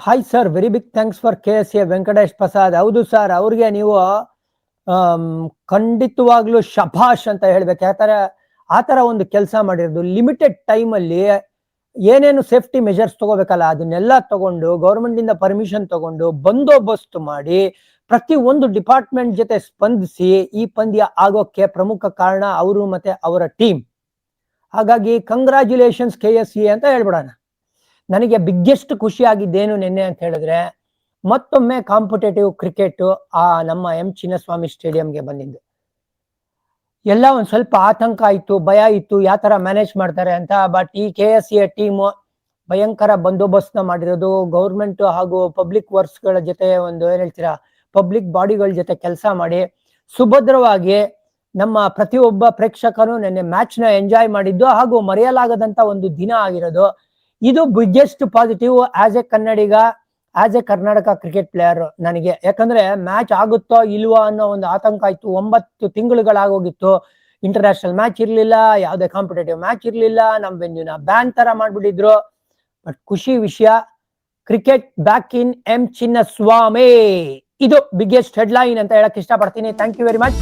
Hi sir, very big thanks for KSA Venkatesh Prasad. ಹೌದು sir, ಅವ್ರಿಗೆ ನೀವು ಖಂಡಿತವಾಗ್ಲೂ ಶಭಾಷ್ ಅಂತ ಹೇಳ್ಬೇಕು. ಯಾಕಂದ್ರೆ ಆತರ ಒಂದು ಕೆಲಸ ಮಾಡಿರೋದು ಲಿಮಿಟೆಡ್ ಟೈಮ್ ಅಲ್ಲಿ ಏನೇನು ಸೇಫ್ಟಿ ಮೆಜರ್ಸ್ ತಗೋಬೇಕಲ್ಲ ಅದನ್ನೆಲ್ಲ ತಗೊಂಡು ಗೌರ್ಮೆಂಟ್ ಇಂದ ಪರ್ಮಿಷನ್ ತಗೊಂಡು ಬಂದೋಬಸ್ತ್ ಮಾಡಿ ಪ್ರತಿ ಒಂದು ಡಿಪಾರ್ಟ್ಮೆಂಟ್ ಜೊತೆ ಸ್ಪಂದಿಸಿ ಈ ಪಂದ್ಯ ಆಗೋಕ್ಕೆ ಪ್ರಮುಖ ಕಾರಣ ಅವರು ಮತ್ತೆ ಅವರ ಟೀಮ್. ಹಾಗಾಗಿ ಕಂಗ್ರಾಚ್ಯುಲೇಷನ್ಸ್ KSA ಅಂತ ಹೇಳ್ಬಿಡೋಣ. ನನಗೆ ಬಿಗ್ಗೆಸ್ಟ್ ಖುಷಿ ಆಗಿದ್ದೇನು ನಿನ್ನೆ ಅಂತ ಹೇಳಿದ್ರೆ ಮತ್ತೊಮ್ಮೆ ಕಾಂಪಿಟೇಟಿವ್ ಕ್ರಿಕೆಟ್ ನಮ್ಮ ಎಂ ಚಿನ್ನಸ್ವಾಮಿ ಸ್ಟೇಡಿಯಂಗೆ ಬಂದಿದ್ದು. ಎಲ್ಲ ಒಂದ್ ಸ್ವಲ್ಪ ಆತಂಕ ಇತ್ತು, ಭಯ ಇತ್ತು, ಯಾವ ತರ ಮ್ಯಾನೇಜ್ ಮಾಡ್ತಾರೆ ಅಂತ. ಬಟ್ ಈ KSA ಟೀಮ್ ಭಯಂಕರ ಬಂದೋಬಸ್ತ್ ಮಾಡಿರೋದು, ಗೌರ್ಮೆಂಟ್ ಹಾಗೂ ಪಬ್ಲಿಕ್ ವರ್ಕ್ಸ್ ಗಳ ಜೊತೆ ಒಂದು ಏನ್ ಹೇಳ್ತೀರಾ ಪಬ್ಲಿಕ್ ಬಾಡಿಗಳ ಜೊತೆ ಕೆಲಸ ಮಾಡಿ ಸುಭದ್ರವಾಗಿ ನಮ್ಮ ಪ್ರತಿಯೊಬ್ಬ ಪ್ರೇಕ್ಷಕರು ನಿನ್ನೆ ಮ್ಯಾಚ್ ನ ಎಂಜಾಯ್ ಮಾಡಿದ್ದು ಹಾಗೂ ಮರೆಯಲಾಗದಂತ ಒಂದು ದಿನ ಆಗಿರೋದು. ಇದು biggest positive as A Kannadiga, as A Karnataka cricket player ನನಗೆ. ಯಾಕಂದ್ರೆ ಮ್ಯಾಚ್ ಆಗುತ್ತೋ ಇಲ್ವೋ ಅನ್ನೋ ಒಂದು ಆತಂಕ ಇತ್ತು. 9 ತಿಂಗಳುಗಳಾಗೋಗಿತ್ತು, ಇಂಟರ್ನ್ಯಾಷನಲ್ ಮ್ಯಾಚ್ ಇರ್ಲಿಲ್ಲ, ಯಾವುದೇ ಕಾಂಪಿಟೇಟಿವ್ ಮ್ಯಾಚ್ ಇರ್ಲಿಲ್ಲ, ನಮ್ ವೆನ್ಯೂನ ಬ್ಯಾನ್ ತರ ಮಾಡ್ಬಿಟ್ಟಿದ್ರು. ಬಟ್ ಖುಷಿ ವಿಷಯ, cricket back in M Chinnaswamy. ಇದು ಬಿಗ್ಗೆಸ್ಟ್ ಹೆಡ್ಲೈನ್ ಅಂತ ಹೇಳಕ್ ಇಷ್ಟಪಡ್ತೀನಿ. Thank you very much.